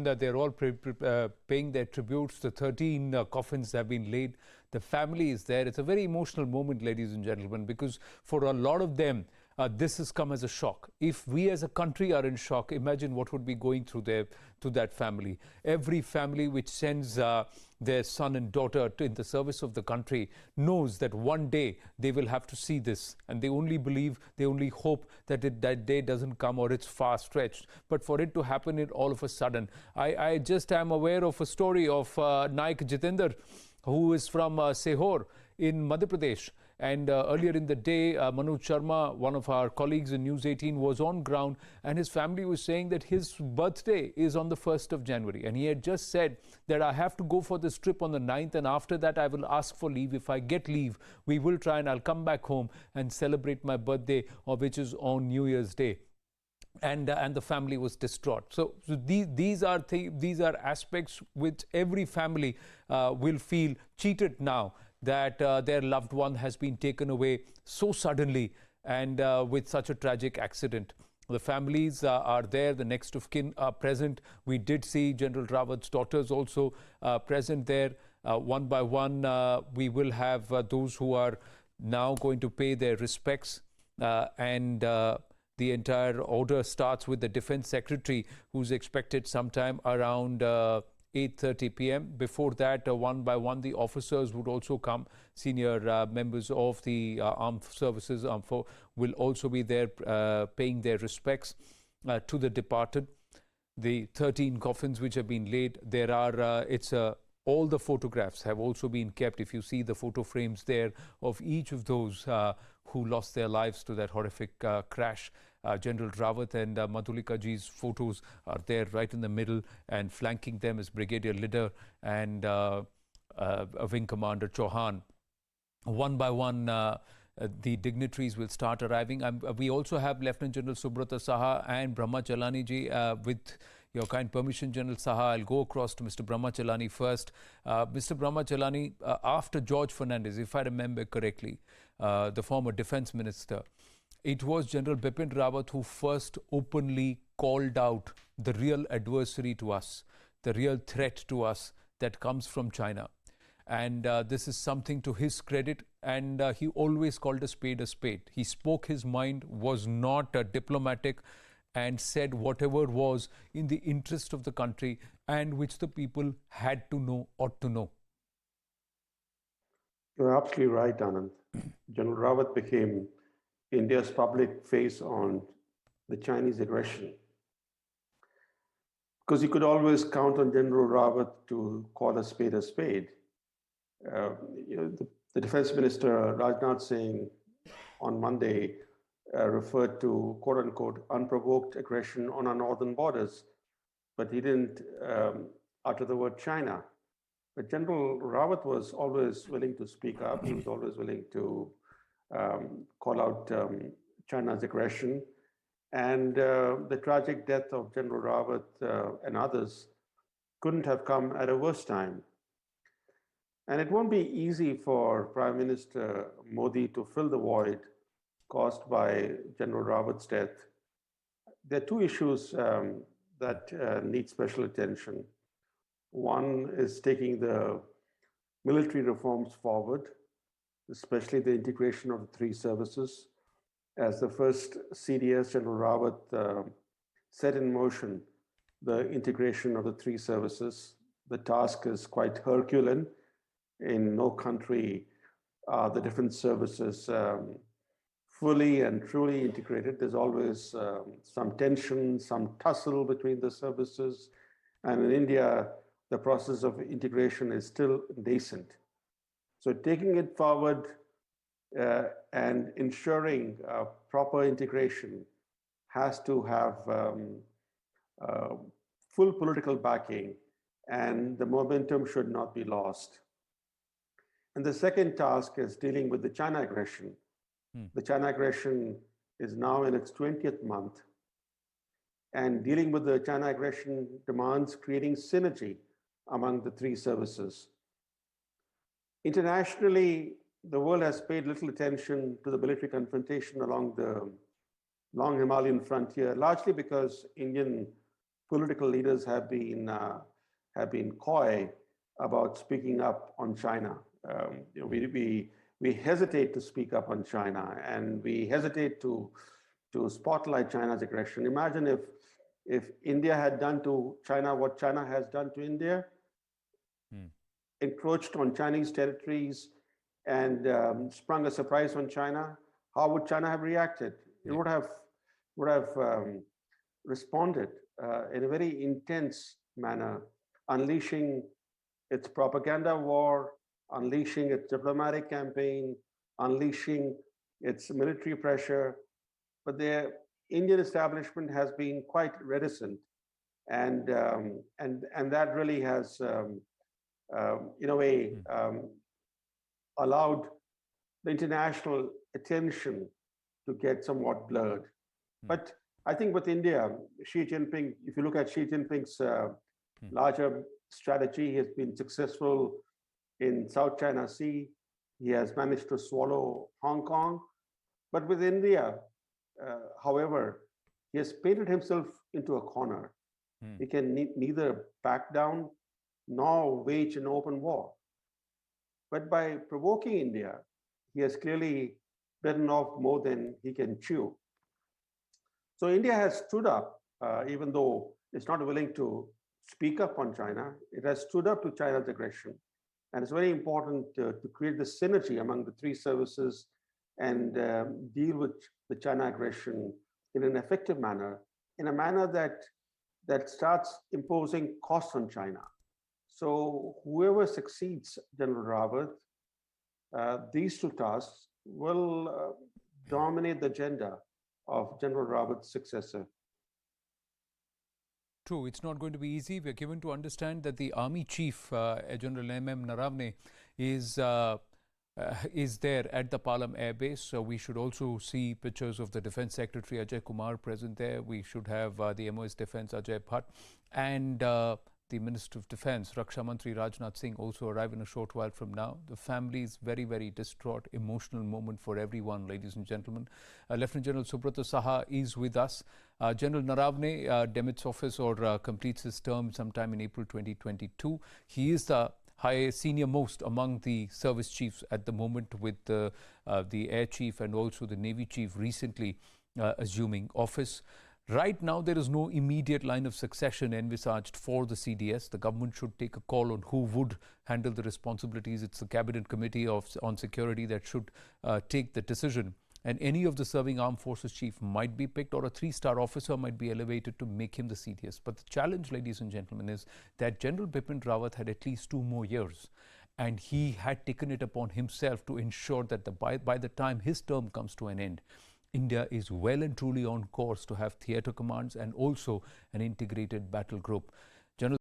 gentlemen, they're all paying their tributes. The 13 coffins have been laid. The family is there. It's a very emotional moment, ladies and gentlemen, because for a lot of them, this has come as a shock. If we as a country are in shock, imagine what would be going through to that family. Every family which sends their son and daughter in the service of the country knows that one day they will have to see this, and they only believe, they only hope that that day doesn't come, or it's far stretched. But for it to happen all of a sudden, I just am aware of a story of Naik Jitendra, who is from Sehor in Madhya Pradesh. And earlier in the day, Manoj Sharma, one of our colleagues in News 18, was on ground, and his family was saying that his birthday is on the 1st of January. And he had just said that I have to go for this trip on the 9th, and after that I will ask for leave. If I get leave, we will try and I'll come back home and celebrate my birthday, which is on New Year's Day. And the family was distraught. So these are aspects which every family will feel cheated now, that their loved one has been taken away so suddenly and with such a tragic accident. The families are there, the next of kin are present. We did see General Rawat's daughters also present there. One by one, we will have those who are now going to pay their respects, and the entire order starts with the Defense Secretary, who's expected sometime around 8:30 p.m. Before that, one by one, the officers would also come. Senior members of the armed services will also be there paying their respects to the departed. The 13 coffins which have been laid, there are, all the photographs have also been kept. If you see the photo frames there of each of those who lost their lives to that horrific crash. General Rawat and Madhulika ji's photos are there right in the middle, and flanking them is Brigadier Leader and Wing Commander Chauhan. One by one, the dignitaries will start arriving. We also have Lieutenant General Subrata Saha and Brahma Chalani ji. With your kind permission, General Saha, I'll go across to Mr. Brahma Chalani first. Mr. Brahma Chalani, after George Fernandez, if I remember correctly, the former defense minister, it was General Bipin Rawat who first openly called out the real adversary to us, the real threat to us that comes from China. And this is something to his credit, and he always called a spade a spade. He spoke his mind, was not diplomatic, and said whatever was in the interest of the country and which the people had to know, ought to know. You're absolutely right, Anand. General Rawat became India's public face on the Chinese aggression, because you could always count on General Rawat to call a spade a spade. The Defense Minister Rajnath Singh on Monday referred to quote-unquote unprovoked aggression on our northern borders, but he didn't utter the word China. But General Rawat was always willing to speak up. He was always willing to call out China's aggression. And the tragic death of General Rawat and others couldn't have come at a worse time. And it won't be easy for Prime Minister Modi to fill the void caused by General Rawat's death. There are two issues that need special attention. One is taking the military reforms forward, especially the integration of the three services. As the first CDS, General Rawat set in motion the integration of the three services. The task is quite Herculean. In no country are the different services fully and truly integrated. There's always some tension, some tussle between the services. And in India, the process of integration is still nascent. So taking it forward and ensuring proper integration has to have full political backing, and the momentum should not be lost. And the second task is dealing with the China aggression. The China aggression is now in its 20th month, and dealing with the China aggression demands creating synergy among the three services. Internationally, the world has paid little attention to the military confrontation along the long Himalayan frontier, largely because Indian political leaders have been coy about speaking up on China. We hesitate to speak up on China, and we hesitate to spotlight China's aggression. Imagine if India had done to China what China has done to India, encroached on Chinese territories, and sprung a surprise on China. How would China have reacted? It would have responded in a very intense manner, unleashing its propaganda war, unleashing its diplomatic campaign, unleashing its military pressure. But the Indian establishment has been quite reticent, and that really has, in a way, allowed the international attention to get somewhat blurred. But I think with India, Xi Jinping, if you look at Xi Jinping's larger strategy, he has been successful in South China Sea. He has managed to swallow Hong Kong. But with India, however, he has painted himself into a corner. He can neither back down nor wage an open war. But by provoking India, he has clearly bitten off more than he can chew. So India has stood up, even though it's not willing to speak up on China. It has stood up to China's aggression. And it's very important to create the synergy among the three services and deal with the China aggression in an effective manner, in a manner that starts imposing costs on China. So whoever succeeds General Rawat, these two tasks will dominate the agenda of General Rawat's successor. True, it's not going to be easy. We're given to understand that the Army Chief, General M.M. Naravne, is there at the Palam Air Base. So we should also see pictures of the Defence Secretary Ajay Kumar present there. We should have the MOS Defence Ajay Bhatt and the Minister of Defence Raksha Mantri Rajnath Singh also arrive in a short while from now. The family is very, very distraught. Emotional moment for everyone, ladies and gentlemen. Lieutenant General Subrata Saha is with us. General Naravne demits office or completes his term sometime in April 2022. He is the senior most among the service chiefs at the moment, with the Air Chief and also the Navy Chief recently assuming office. Right now, there is no immediate line of succession envisaged for the CDS. The government should take a call on who would handle the responsibilities. It's the Cabinet Committee on Security that should take the decision. And any of the serving armed forces chief might be picked, or a three-star officer might be elevated to make him the CDS. But the challenge, ladies and gentlemen, is that General Bipin Rawat had at least 2 more years. And he had taken it upon himself to ensure that by the time his term comes to an end, India is well and truly on course to have theatre commands and also an integrated battle group.